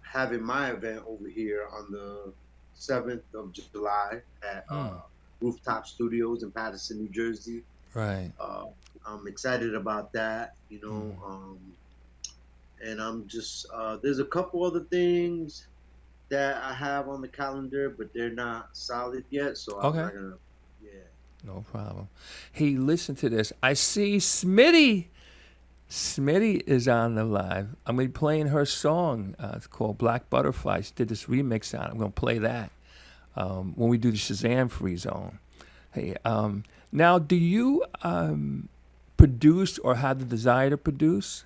having my event over here on the 7th of July at Rooftop Studios in Paterson, New Jersey. Right. I'm excited about that, and I'm just there's a couple other things that I have on the calendar, but they're not solid yet, so I'm not gonna. No problem. Hey, listen to this. I see Smitty. Smitty is on the live. I'm going to be playing her song. It's called Black Butterfly. She did this remix on it. I'm going to play that when we do the Shazam Free Zone. Hey, now, do you produce or have the desire to produce?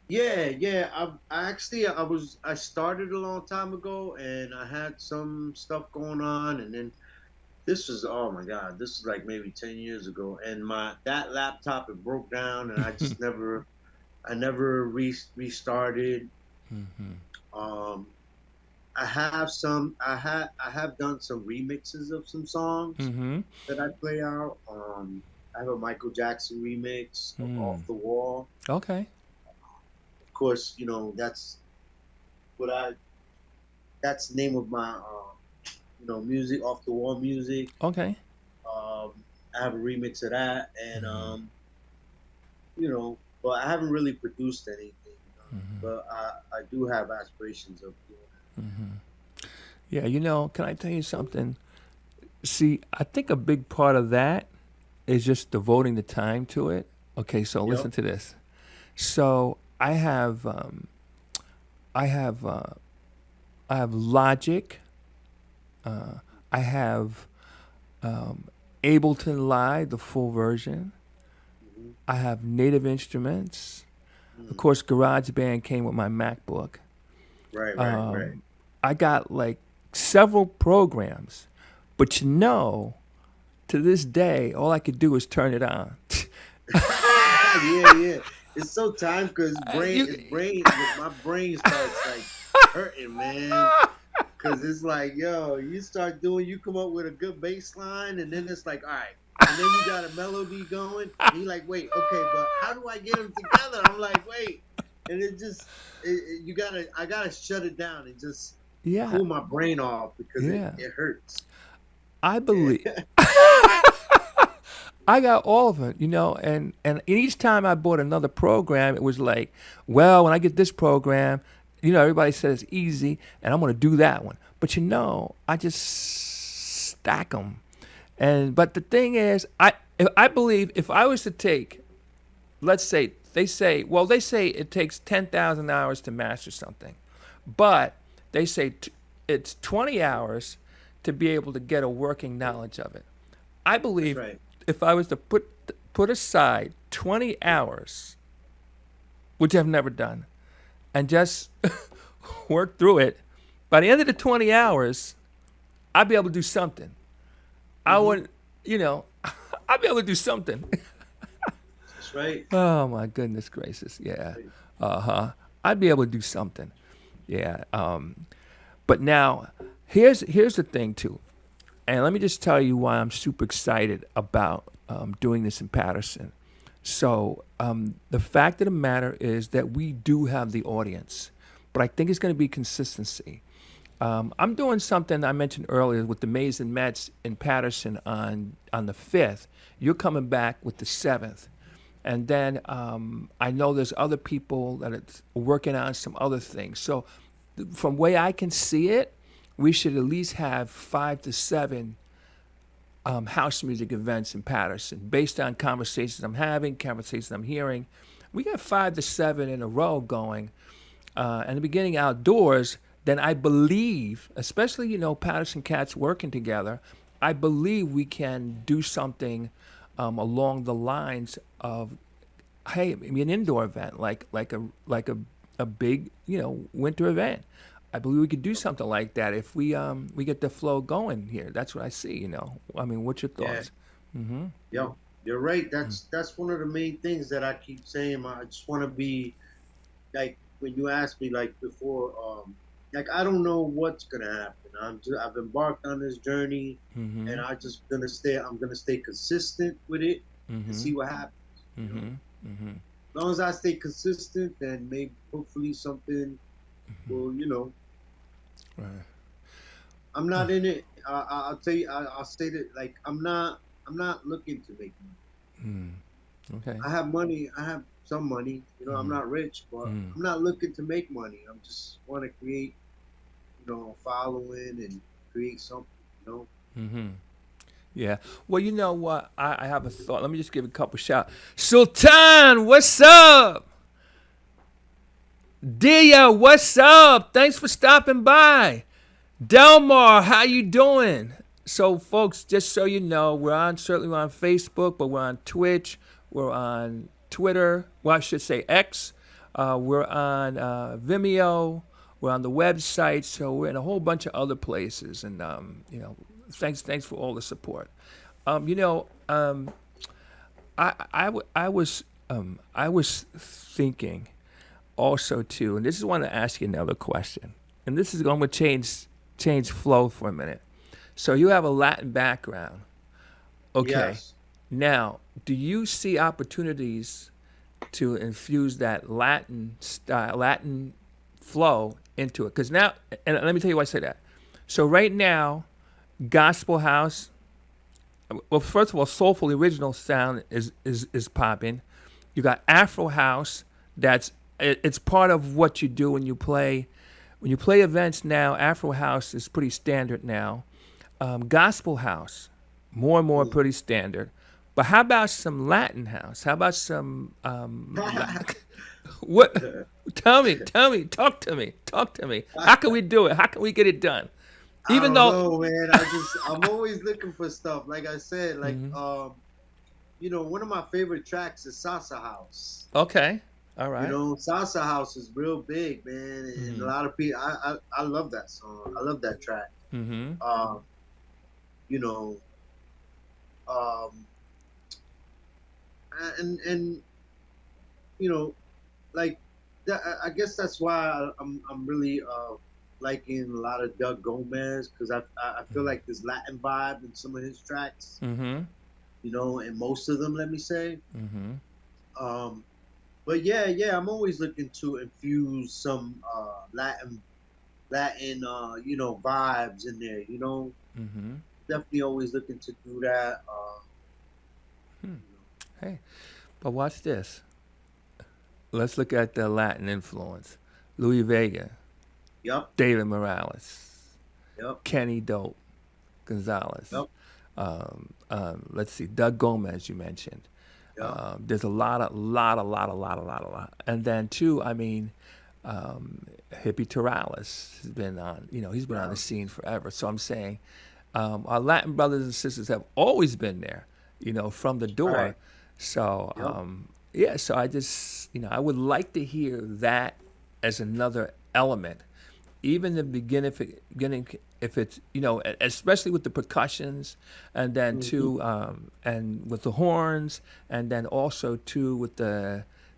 Yeah. I started a long time ago, and I had some stuff going on, and then this is like maybe 10 years ago, and that laptop it broke down, and I just never restarted. I have done some remixes of some songs that I play out. I have a Michael Jackson remix of Off the Wall. Okay. Of course, that's the name of my music, Off the Wall music. Okay. I have a remix of that, and but I haven't really produced anything. But I do have aspirations of doing it. Yeah, can I tell you something? See, I think a big part of that is just devoting the time to it. Okay, so listen to this. So I have Logic. I have Ableton Live, the full version. I have Native Instruments. Of course, GarageBand came with my MacBook. Right. I got like several programs, but to this day, all I could do is turn it on. Yeah. It's so time because my brain starts like hurting, man. Because it's like, you come up with a good bass line, and then it's like, all right. And then you got a melody going, and you're like, wait, okay, but how do I get them together? I'm like, wait. And I gotta shut it down and just cool my brain off because it hurts. I believe I got all of it, you know, and each time I bought another program, it was like, well, when I get this program, you know, everybody says it's easy, and I'm going to do that one. But you know, I just stack them, and but the thing is, I believe if I was to take, let's say they say it takes 10,000 hours to master something, but they say it's 20 hours to be able to get a working knowledge of it. I believe right. if I was to put aside 20 hours, which I've never done, and just work through it, by the end of the 20 hours, I'd be able to do something. I would, you know, I'd be able to do something. That's right. Oh my goodness gracious, yeah, I'd be able to do something, yeah. But now, here's the thing too, and let me just tell you why I'm super excited about doing this in Paterson. So the fact of the matter is that we do have the audience, but I think it's going to be consistency. I'm doing something I mentioned earlier with the Mays and Mets in Paterson on the 5th. You're coming back with the 7th. And then I know there's other people that are working on some other things. So from the way I can see it, we should at least have 5 to 7 house music events in Paterson based on conversations I'm having, conversations I'm hearing. We got 5 to 7 in a row going. And the beginning outdoors, then I believe, especially, you know, Paterson Cats working together, I believe we can do something along the lines of, hey, maybe an indoor event, like a big, you know, winter event. I believe we could do something like that if we get the flow going here. That's what I see, you know. I mean, what's your thoughts? Yo, you're right. That's one of the main things that I keep saying. I just want to be like when you asked me like before, like I don't know what's gonna happen. I've embarked on this journey, and I'm gonna stay consistent with it and see what happens. You know? As long as I stay consistent, then maybe hopefully something will, you know. Right. I'm not in it. I'll tell you. I'll say that like I'm not looking to make money. Okay. I have money. I have some money. You know, I'm not rich, but I'm not looking to make money. I'm just want to create, you know, a following and create something. You know. Yeah. Well, you know what? I have a thought. Let me just give a couple shout. Sultan, what's up? Dia, what's up? Thanks for stopping by. Delmar, how you doing? So, folks, just so you know, we're on Facebook, but we're on Twitch, we're on Twitter. Well, I should say X. We're on Vimeo. We're on the website. So we're in a whole bunch of other places, and you know. Thanks for all the support. You know, I was thinking also too, and this is want to ask you another question, and this is going to change flow for a minute. So you have a Latin background, okay? Yes. Now, do you see opportunities to infuse that Latin style, Latin flow into it? Because now, and let me tell you why I say that. So right now, Gospel House, well, first of all, soulful original sound is popping. You got Afro House, it's part of what you do when you play events now. Afro House is pretty standard now. Gospel House, more and more pretty standard. But how about some Latin House? How about some what? Tell me, talk to me. How can we do it? How can we get it done? Even I don't know, man. I'm always looking for stuff. Like I said, like you know, one of my favorite tracks is Salsa House. Okay, all right. You know, Salsa House is real big, man, and a lot of people. I love that song. I love that track. You know, and you know, like that. I guess that's why I'm really liking a lot of Doug Gomez, because I feel like there's Latin vibe in some of his tracks. You know, and most of them, let me say. But yeah, I'm always looking to infuse some Latin you know, vibes in there. You know, definitely always looking to do that. Hey, but watch this. Let's look at the Latin influence. Louis Vega, Yep, David Morales, yep, Kenny Dope, Gonzalez. yep, Let's see, Doug Gomez, you mentioned. yep. There's a lot. And then too, I mean, Hippie Torales has been on. He's been on the scene forever. So I'm saying, our Latin brothers and sisters have always been there. From the door. Right. So Yep. yeah. So I just, I would like to hear that as another element, even the beginning, if it's especially with the percussions, and then too, and with the horns, and then also too with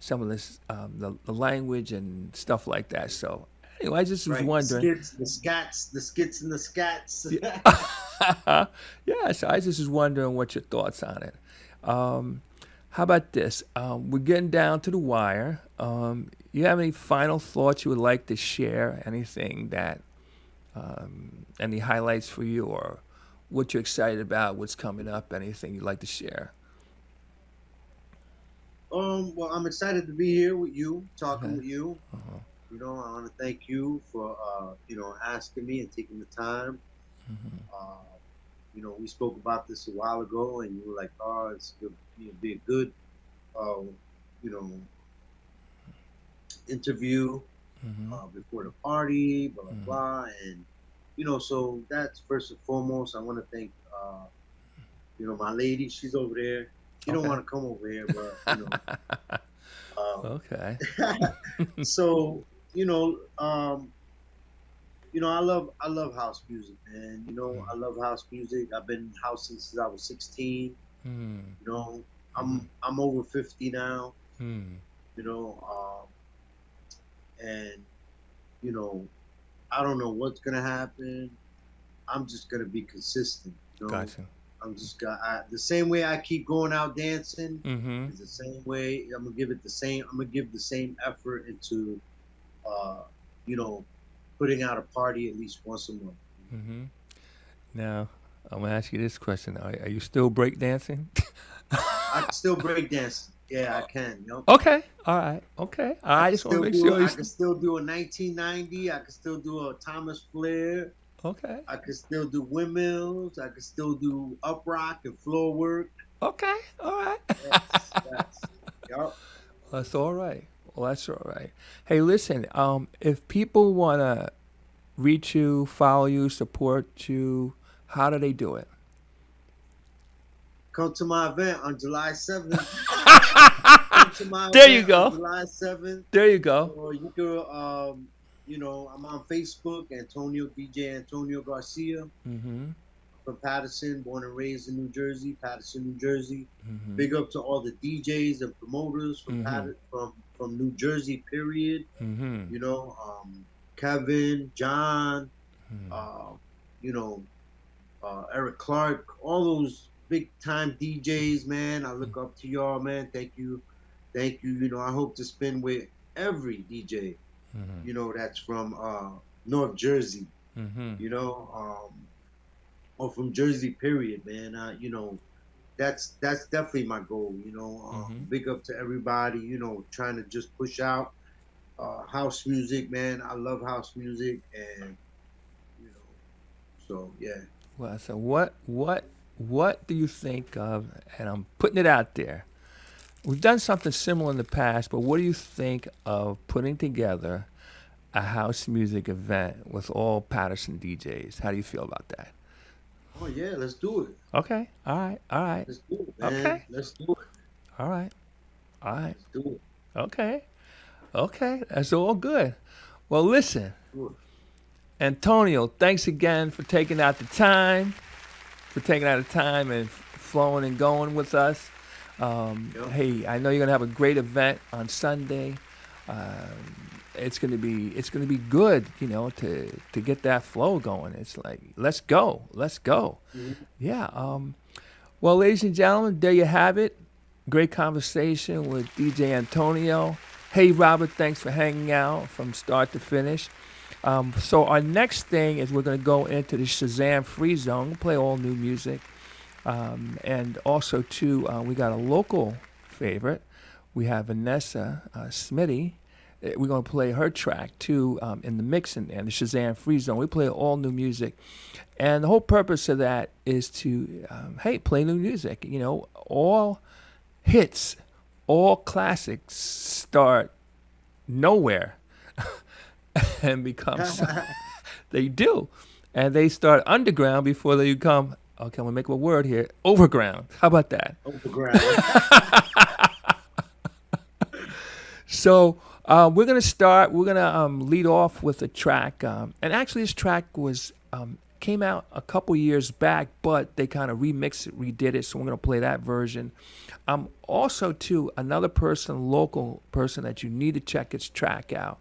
some of this the language and stuff like that. So anyway, I just was Right. wondering. The skits and the scats. Yeah, so I just was wondering what your thoughts on it. How about this? We're getting down to the wire. You have any final thoughts you would like to share? Anything that, any highlights for you, or what you're excited about, what's coming up, anything you'd like to share? Well, I'm excited to be here with you, talking Okay. with you. I want to thank you for asking me and taking the time. We spoke about this a while ago, and you were like, "Oh, it's good, be a good, you know, interview before the party, blah blah blah." And so that's first and foremost. I want to thank, my lady. She's over there. She don't Okay. want to come over here, but Okay. so I love house music, man. I love house music. I've been housing since I was 16. Hmm. I'm over 50 now. Hmm. And I don't know what's gonna happen. I'm just gonna be consistent. Gotcha. I'm just the same way I keep going out dancing Mm-hmm. is the same way I'm gonna give it the same. I'm gonna give the same effort into, you know, putting out a party at least once a month. Mm-hmm. Now, I'm gonna ask you this question: Are you still breakdancing? I can still break dance. Yeah, I can. Okay. All right. Okay. I just want to make sure. I can still do a 1990. I can still do a Thomas Flair. Okay. I can still do windmills. I can still do up rock and floor work. Okay. All right. Yup. That's all right. Well, that's all right. Hey, listen. If people wanna reach you, follow you, support you, how do they do it? Come to my event on July 7th. Come to my There you event go. on July 7th. There you go. Or you could, I'm on Facebook, DJ Antonio Garcia Mm-hmm. from Paterson, born and raised in New Jersey, Paterson, New Jersey. Mm-hmm. Big up to all the DJs and promoters from from New Jersey, period. Mm-hmm. Kevin, John, Eric Clark, all those big time DJs, man. I look up to y'all, man. Thank you. Thank you. I hope to spend with every DJ, that's from North Jersey, Mm-hmm. or from Jersey, period, man. That's definitely my goal, Big up to everybody, trying to just push out house music, man. I love house music, and so yeah. Well, so what do you think of? And I'm putting it out there. We've done something similar in the past, but what do you think of putting together a house music event with all Paterson DJs? How do you feel about that? Oh yeah, let's do it. Okay. All right. All right. Let's do it, man. Okay. Let's do it. All right. All right. Let's do it. Okay. Okay. That's all good. Well, listen, Do it. Antonio, thanks again for taking out the time, and flowing and going with us. Hey, I know you're gonna have a great event on Sunday. It's gonna be good, to get that flow going. It's like, let's go. Mhm. Yeah. Well, ladies and gentlemen, there you have it. Great conversation with DJ Antonio. Hey, Robert, thanks for hanging out from start to finish. So our next thing is we're going to go into the Shazam Free Zone. We'll play all new music. And also, too, we got a local favorite. We have Vanessa Smitty. We're going to play her track, too, in the mixing and the Shazam Free Zone. We play all new music. And the whole purpose of that is to, play new music. You know, all hits, all classics start nowhere and become, they do. And they start underground before they become, okay, I'm going to make a word here, overground. How about that? Overground. So we're going to start, we're going to lead off with a track. And actually this track was came out a couple years back, but they kind of remixed it, redid it. So we're going to play that version. Also, too, another person, local person that you need to check its track out.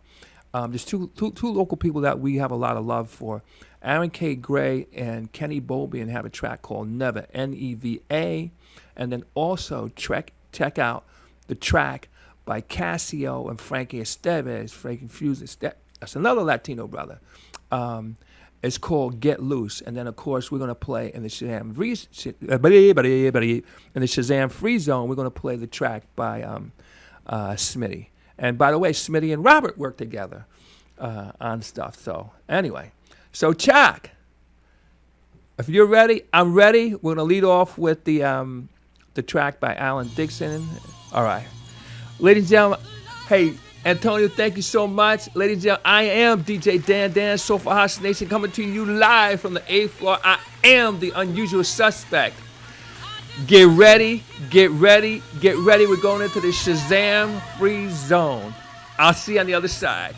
There's two local people that we have a lot of love for. Aaron K. Gray and Kenny Bowlby have a track called Neva, N-E-V-A. And then also check out the track by Casio and Frankie Estevez, Frankie Fuse. That's another Latino brother. It's called Get Loose. And then, of course, we're going to play in the Shazam Free Zone, we're going to play the track by Smitty. And by the way, Smitty and Robert work together on stuff. So anyway, so Chuck, if you're ready, I'm ready. We're going to lead off with the track by Alan Dixon. All right. Ladies and gentlemen, hey, Antonio, thank you so much. Ladies and gentlemen, I am DJ Dan, Soulful House Nation, coming to you live from the 8th floor. I am the unusual suspect. Get ready, get ready, get ready. We're going into the Shazam Free Zone. I'll see you on the other side.